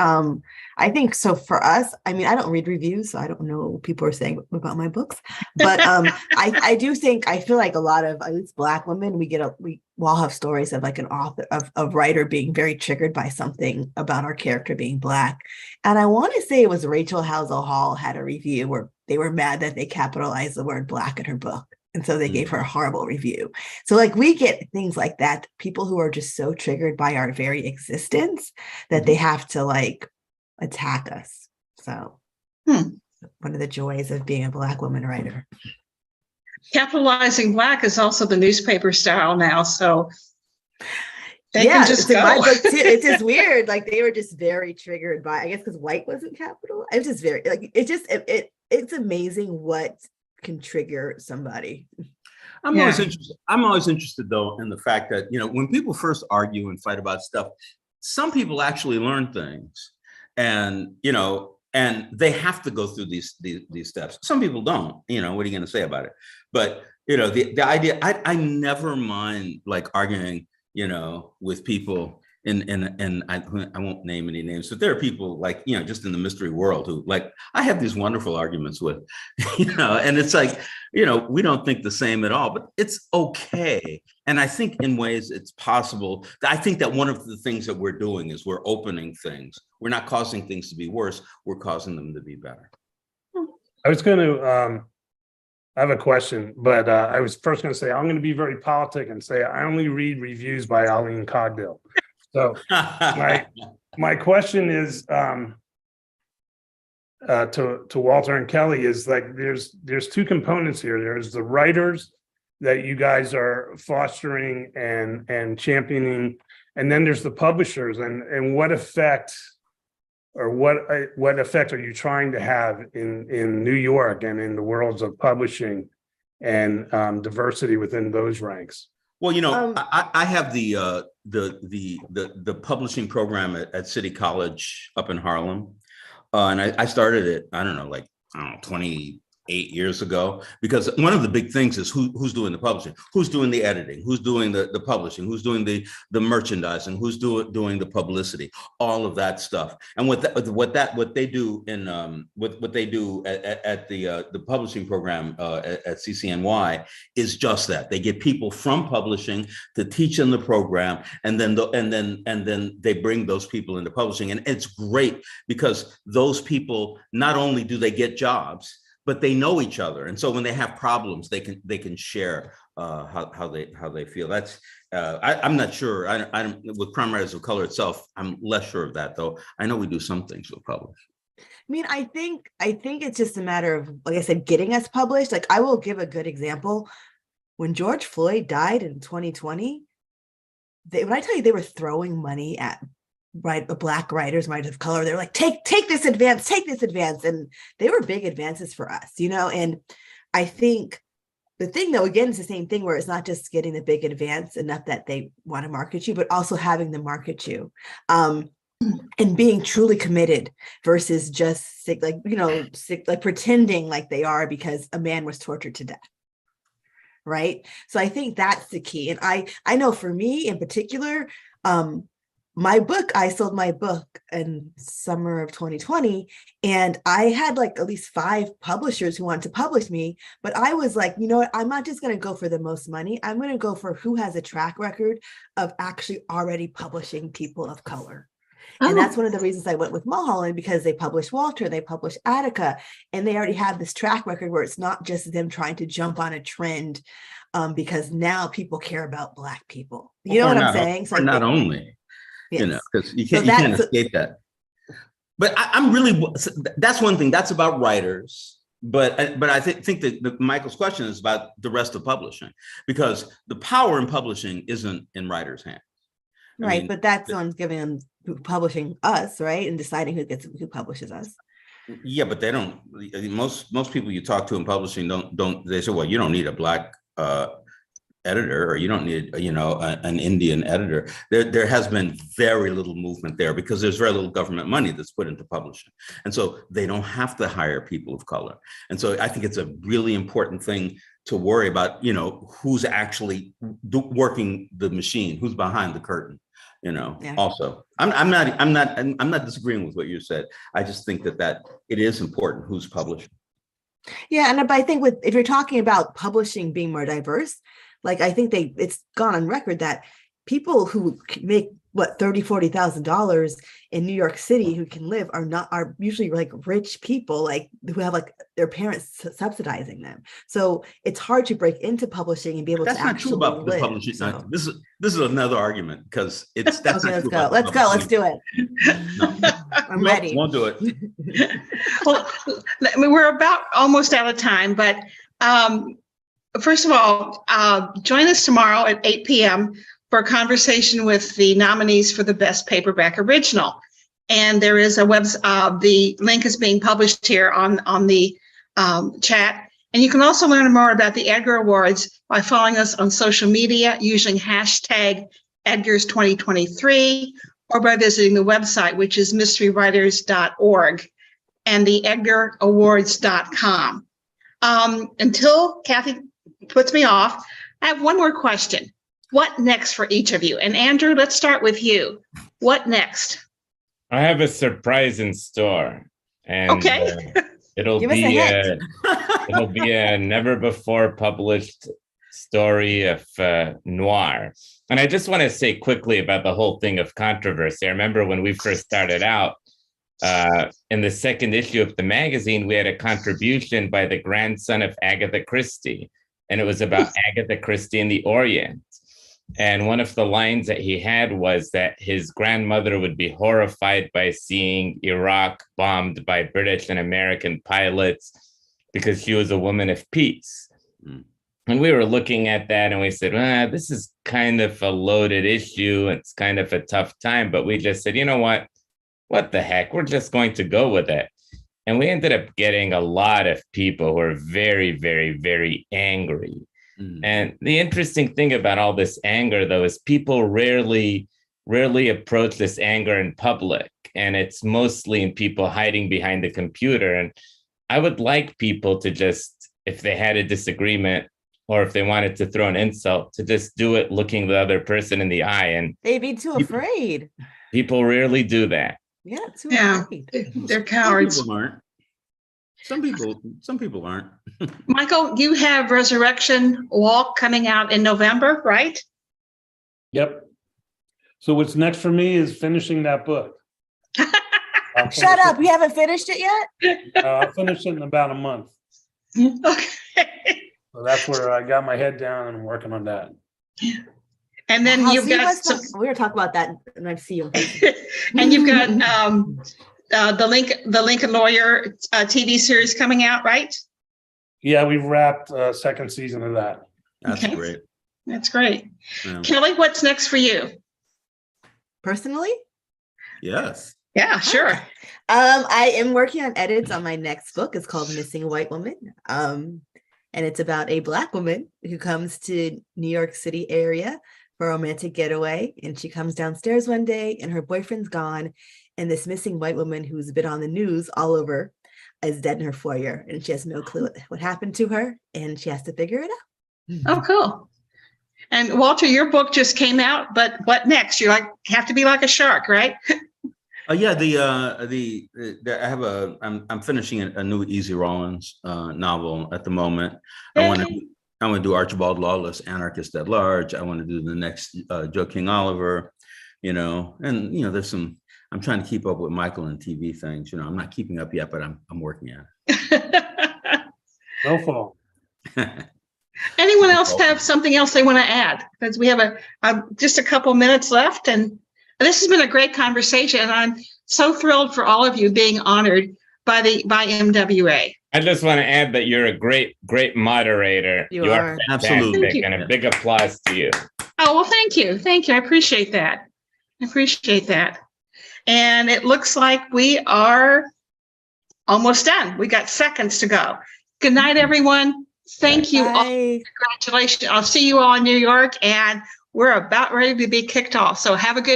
S6: I think so for us. I mean, I don't read reviews, so I don't know what people are saying about my books. But I do think I feel like a lot of at least Black women, we all have stories of like an author of a writer being very triggered by something about our character being Black. And I want to say it was Rachel Housel Hall had a review where they were mad that they capitalized the word Black in her book. And so they gave her a horrible review. So like we get things like that, people who are just so triggered by our very existence that they have to like attack us. So one of the joys of being a Black woman writer.
S2: Capitalizing Black is also the newspaper style now. So they
S6: yeah,
S2: can just
S6: so
S2: go.
S6: my book too, it's just weird. Like they were just very triggered by, I guess because white wasn't capital. It was just very like it's amazing what can trigger somebody.
S7: I'm always interested though in the fact that, when people first argue and fight about stuff, some people actually learn things and they have to go through these steps. Some people don't. What are you going to say about it? But the idea, I never mind like arguing with people and I won't name any names, but there are people like, just in the mystery world who like, I have these wonderful arguments with, and it's like, we don't think the same at all, but it's okay. And I think in ways it's possible. I think that one of the things that we're doing is we're opening things. We're not causing things to be worse. We're causing them to be better.
S5: I was going to, I have a question, but I was first going to say, I'm going to be very politic and say, I only read reviews by Oline Cogdill. So my question is to Walter and Kellye is like there's two components here. There's the writers that you guys are fostering and championing, and then there's the publishers and what effect or what effect are you trying to have in New York and in the worlds of publishing and diversity within those ranks?
S7: Well, I have the publishing program at City College up in Harlem, and I started it. I don't know, 28 years ago, because one of the big things is who's doing the publishing, who's doing the editing, who's doing the publishing, who's doing the merchandising, who's doing the publicity, all of that stuff. And what they do at the publishing program at CCNY is just that. They get people from publishing to teach in the program, and then they bring those people into publishing. And it's great because those people, not only do they get jobs, but they know each other, and so when they have problems, they can share how they feel. That's I'm not sure. I with Crime Writers of Color itself, I'm less sure of that, though. I know we do some things with publish.
S6: I mean, I think it's just a matter of, like I said, getting us published. Like I will give a good example. When George Floyd died in 2020, when I tell you they were throwing money at Black writers of color, they're like, take this advance, and they were big advances for us, and I think the thing though, again, it's the same thing where it's not just getting the big advance enough that they want to market you, but also having them market you and being truly committed versus just pretending like they are because a man was tortured to death. Right. So I think that's the key. And I know for me in particular, I sold my book in summer of 2020, and I had like at least 5 publishers who wanted to publish me, but I was like, you know what, I'm not just going to go for the most money. I'm going to go for who has a track record of actually already publishing people of color. And that's one of the reasons I went with Mulholland, because they published Walter, they published Attica, and they already have this track record where it's not just them trying to jump on a trend because now people care about Black people. You know what I'm saying? So
S7: not only. Yes. Because you can't escape that. But I'm really, that's one thing. That's about writers. But I think that Michael's question is about the rest of publishing, because the power in publishing isn't in writers' hands.
S6: Right, but that's the one's giving them publishing us, right, and deciding who publishes us.
S7: Yeah, but they don't. Most people you talk to in publishing don't. They say, well, you don't need a Black editor, or you don't need, an Indian editor. There has been very little movement there because there's very little government money that's put into publishing. And so they don't have to hire people of color. And so I think it's a really important thing to worry about, who's actually working the machine, who's behind the curtain, also. I'm not disagreeing with what you said. I just think that it is important who's publishing.
S6: Yeah. And I think if you're talking about publishing being more diverse, like I think it's gone on record that people who make $30,000-$40,000 in New York City who can live are usually like rich people, like who have like their parents subsidizing them. So it's hard to break into publishing and be able to actually live. That's not true about the publishing.
S7: So. This is another argument because that's
S6: okay, let's go. Let's do it.
S7: No.
S6: I'm ready.
S7: Won't do it.
S2: Well, we're about almost out of time, but first of all, join us tomorrow at 8 p.m. for a conversation with the nominees for the Best Paperback Original. And there is the link is being published here on the chat. And you can also learn more about the Edgar Awards by following us on social media using hashtag Edgars 2023, or by visiting the website, which is mysterywriters.org and the edgarawards.com. Until Kathy puts me off, I have one more question. What next for each of you? And Andrew, let's start with you. What next?
S8: I have a surprise in store. And
S2: okay.
S8: It'll be a never before published story of noir. And I just want to say quickly about the whole thing of controversy. I remember when we first started out, in the second issue of the magazine, we had a contribution by the grandson of Agatha Christie, and it was about Agatha Christie in the Orient. And one of the lines that he had was that his grandmother would be horrified by seeing Iraq bombed by British and American pilots because she was a woman of peace. Mm. And we were looking at that and we said, this is kind of a loaded issue. It's kind of a tough time. But we just said, you know what? What the heck? We're just going to go with it. And we ended up getting a lot of people who are very, very, very angry. Mm. And the interesting thing about all this anger, though, is people rarely approach this anger in public. And it's mostly in people hiding behind the computer. And I would like people to just, if they had a disagreement or if they wanted to throw an insult, to just do it looking the other person in the eye. And
S6: they'd be too afraid.
S8: People rarely do that.
S6: Yeah, too afraid.
S2: They're cowards.
S7: Some people aren't.
S2: Michael, you have Resurrection Walk coming out in November, right?
S5: Yep. So what's next for me is finishing that book.
S6: Shut up. You haven't finished it yet?
S5: I'll finish it in about a month.
S2: Okay.
S5: So that's where I got my head down and I'm working on that.
S2: And then you've got
S6: we're gonna talk about that when I see you.
S2: And you've got the Lincoln Lawyer TV series coming out, right?
S5: Yeah, we've wrapped second season of that.
S7: That's great.
S2: That's great.
S7: Yeah.
S2: Kellye, what's next for you?
S6: Personally?
S7: Yes.
S2: Yeah, sure.
S6: I am working on edits on my next book. It's called Missing White Woman. And it's about a Black woman who comes to New York City area for a romantic getaway. And she comes downstairs one day and her boyfriend's gone. And this missing white woman who's been on the news all over is dead in her foyer. And she has no clue what happened to her. And she has to figure it out.
S2: Oh, cool. And Walter, your book just came out, but what next? You have to be like a shark, right?
S7: Yeah, I'm finishing a new Easy Rawlins novel at the moment. I want to do Archibald Lawless, Anarchist at Large. I want to do the next Joe King Oliver, and there's some. I'm trying to keep up with Michael and TV things. I'm not keeping up yet, but I'm working at it.
S5: No fault.
S2: Anyone else have something else they want to add? Because we have just a couple minutes left, and this has been a great conversation. And I'm so thrilled for all of you being honored by MWA.
S8: I just want to add that you're a great moderator.
S6: You are
S7: absolutely,
S8: and a big applause to you.
S2: Oh, well, thank you. I appreciate that. And it looks like we are almost done. We got seconds to go. Good night, everyone. Thank you all.
S6: Bye.
S2: Congratulations. I'll see you all in New York, and we're about ready to be kicked off. So have a good